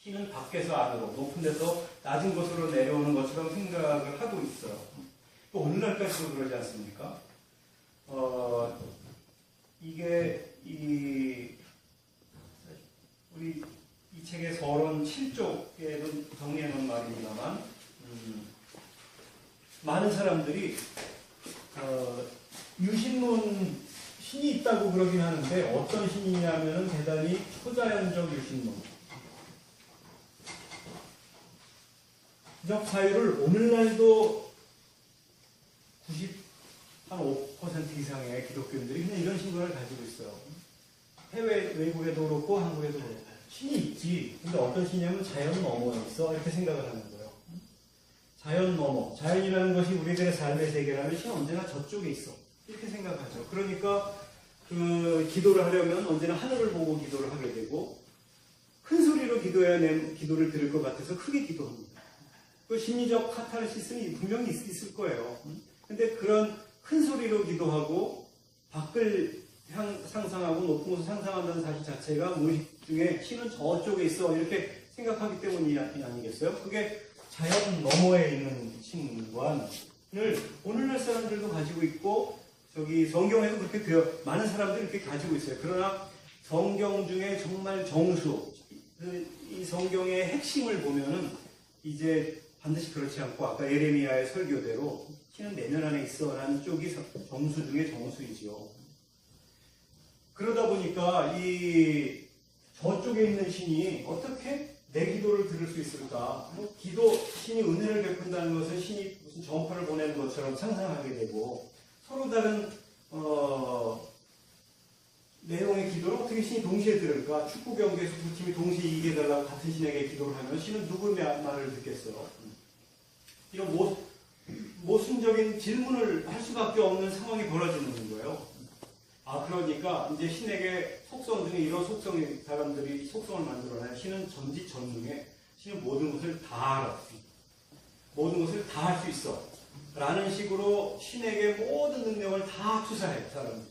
신은 밖에서 안으로, 높은 데서 낮은 곳으로 내려오는 것처럼 생각을 하고 있어요. 또 오늘날까지도 그러지 않습니까? 이게 우리 이 책의 서론 7쪽에도 정리해 놓은 말입니다만, 많은 사람들이 유신론 신이 있다고 그러긴 하는데 어떤 신이냐면은 대단히 초자연적 유신론. 적 사유를 오늘날도 95% 이상의 기독교인들이 그냥 이런 신론을 가지고 있어요. 해외 외국에도 그렇고 한국에도 그렇고 신이 있지. 근데 어떤 신이냐면 자연 너머에 있어 이렇게 생각을 하는 거예요. 자연 너머, 자연이라는 것이 우리들의 삶의 세계라면 신은 언제나 저쪽에 있어 이렇게 생각하죠. 그러니까 그 기도를 하려면 언제나 하늘을 보고 기도를 하게 되고 큰 소리로 기도해야 내 기도를 들을 것 같아서 크게 기도합니다. 그 심리적 카타르시스는 분명히 있을 거예요. 근데 그런 큰 소리로 기도하고 밖을 상상하고 높은 곳을 상상한다는 사실 자체가 무의식 중에 신은 저쪽에 있어 이렇게 생각하기 때문이 아니겠어요? 그게 자연 너머에 있는 신관을 오늘날 사람들도 가지고 있고 저기 성경에도 그렇게 많은 사람들이 이렇게 가지고 있어요. 그러나 성경 중에 정말 정수 이 성경의 핵심을 보면은 이제 반드시 그렇지 않고 아까 예레미야의 설교대로 신은 내면 안에 있어 라는 쪽이 정수 중에 정수이지요. 그러다 보니까 이 저쪽에 있는 신이 어떻게 내 기도를 들을 수 있을까? 신이 은혜를 베푼다는 것은 신이 무슨 정파를 보내는 것처럼 상상하게 되고 서로 다른 내용의 기도를 어떻게 신이 동시에 들을까? 축구 경기에서 두 팀이 동시에 이겨달라고 같은 신에게 기도를 하면 신은 누구의 말을 듣겠어요? 이런 모순적인 질문을 할 수밖에 없는 상황이 벌어지는 거예요. 그러니까 이제 신에게 속성 중에 이런 속성의 사람들이 속성을 만들어놔요. 신은 전지전능해. 신은 모든 것을 다 알아. 모든 것을 다 할 수 있어. 라는 식으로 신에게 모든 능력을 다 투사해, 사람은.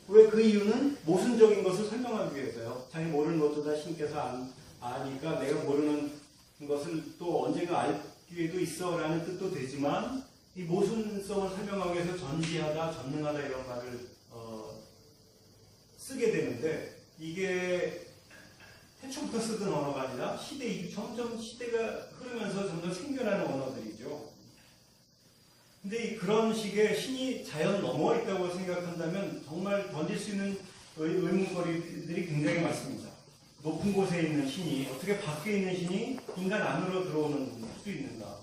왜 그 이유는 모순적인 것을 설명하기 위해서요. 자기 모르는 것도 다 신께서 아니까 내가 모르는 것을 또 언젠가 알 기회도 있어 라는 뜻도 되지만 이 모순성을 설명하기 위해서 전지하다, 전능하다 이런 말을 쓰게 되는데 이게 태초부터 쓰던 언어가 아니라 점점 시대가 흐르면서 점점 생겨나는 언어들이죠. 근데 그런 식의 신이 자연 넘어 있다고 생각한다면 정말 던질 수 있는 의문거리들이 굉장히 많습니다. 높은 곳에 있는 신이 어떻게 밖에 있는 신이 인간 안으로 들어오는 수 있는가?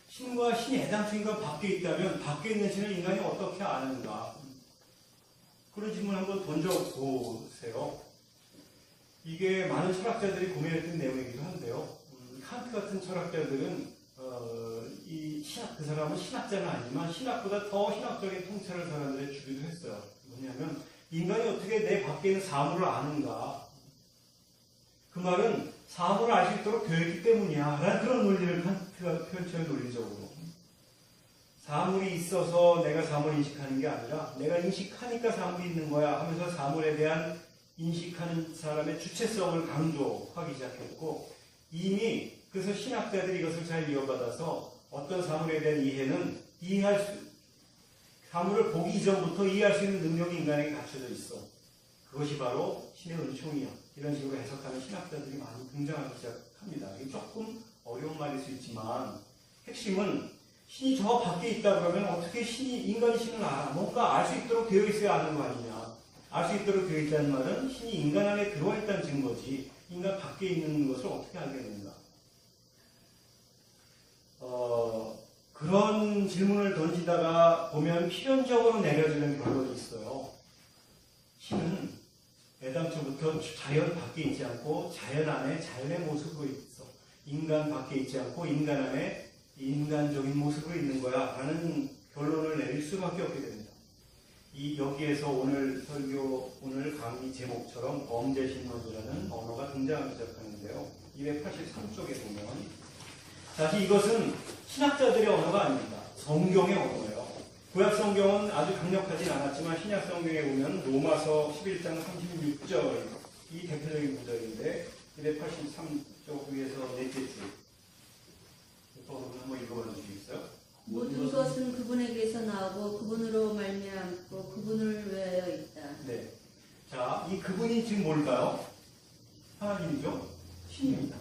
신과 신이 애당초인가 밖에 있다면 밖에 있는 신을 인간이 어떻게 아는가? 그런 질문 한번 던져보세요. 이게 많은 철학자들이 고민했던 내용이기도 한데요. 칸트 같은 철학자들은 그 사람은 신학자는 아니지만 신학보다 더 신학적인 통찰을 사람들에 주기도 했어요. 뭐냐면 인간이 어떻게 내 밖에 있는 사물을 아는가? 그 말은 사물을 알 수 있도록 되어 있기 때문이야. 라는 그런 논리를 칸트가 펼쳐요, 논리적으로. 사물이 있어서 내가 사물을 인식하는 게 아니라 내가 인식하니까 사물이 있는 거야 하면서 사물에 대한 인식하는 사람의 주체성을 강조하기 시작했고 이미 그래서 신학자들이 이것을 잘 이어받아서 어떤 사물에 대한 이해는 사물을 보기 이전부터 이해할 수 있는 능력이 인간에게 갖춰져 있어. 그것이 바로 신의 은총이야. 이런 식으로 해석하는 신학자들이 많이 등장하기 시작합니다. 이게 조금 어려운 말일 수 있지만 핵심은 신이 저 밖에 있다 그러면 어떻게 인간이 신을 알아? 뭔가 알 수 있도록 되어 있어야 아는 거 아니냐. 알 수 있도록 되어 있다는 말은 신이 인간 안에 들어와 있다는 증거지. 인간 밖에 있는 것을 어떻게 알게 되는가? 그런 질문을 던지다가 보면 필연적으로 내려지는 결론이 있어요. 신은 애당초부터 자연 밖에 있지 않고 자연 안에 자연의 모습으로 있어. 인간 밖에 있지 않고 인간 안에 인간적인 모습으로 있는 거야 라는 결론을 내릴 수밖에 없게 됩니다. 여기에서 오늘 강의 제목처럼 범죄신론이라는 언어가 등장하기 시작하는데요. 283쪽에 보면 사실 이것은 신학자들의 언어가 아닙니다. 성경의 언어예요. 구약 성경은 아주 강력하진 않았지만 신약 성경에 보면 로마서 11장 36절이 대표적인 구절인데 283쪽 위에서 넷째 줄. 또 한번 읽어봐 주시겠어요? 모든 것은 그분에게서 나오고 그분으로 말미암고 그분을 위하여 있다. 네. 자, 이 그분이 지금 뭘까요? 하나님이죠? 신입니다.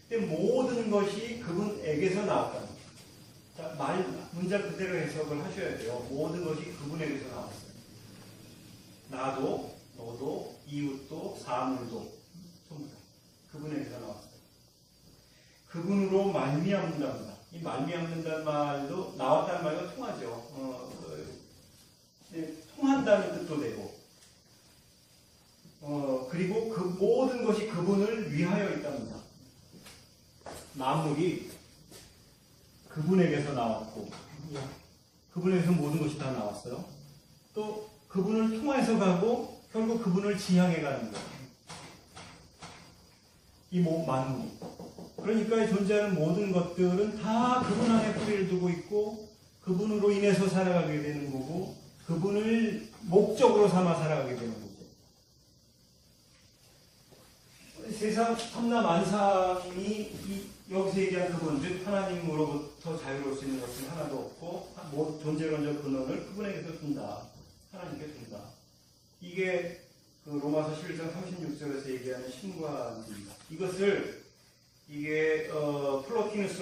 근데 모든 것이 그분에게서 나왔다. 자, 문장 그대로 해석을 하셔야 돼요. 모든 것이 그분에게서 나왔어요. 나도, 너도, 이웃도, 사물도, 전부 다 그분에게서 나왔어요. 그분으로 말미암는답니다. 이 말미암는다는 말도 나왔다는 말과 통하죠. 통한다는 뜻도 되고, 그리고 그 모든 것이 그분을 위하여 있답니다. 만물이 그분에게서 나왔고, 그분에게서 모든 것이 다 나왔어요. 또 그분을 통해서 가고 결국 그분을 지향해 가는 거예요. 이 만물이. 그러니까 존재하는 모든 것들은 다 그분 안에 뿌리를 두고 있고 그분으로 인해서 살아가게 되는 거고 그분을 목적으로 삼아 살아가게 되는 거죠. 세상 삼라 만상이 여기서 얘기한 그분, 즉 하나님으로부터 자유로울 수 있는 것은 하나도 없고 존재론적 근원을 그분에게서 준다. 하나님께 준다. 이게 그 로마서 11장 36절에서 얘기하는 신관입니다. 이게 플로티누스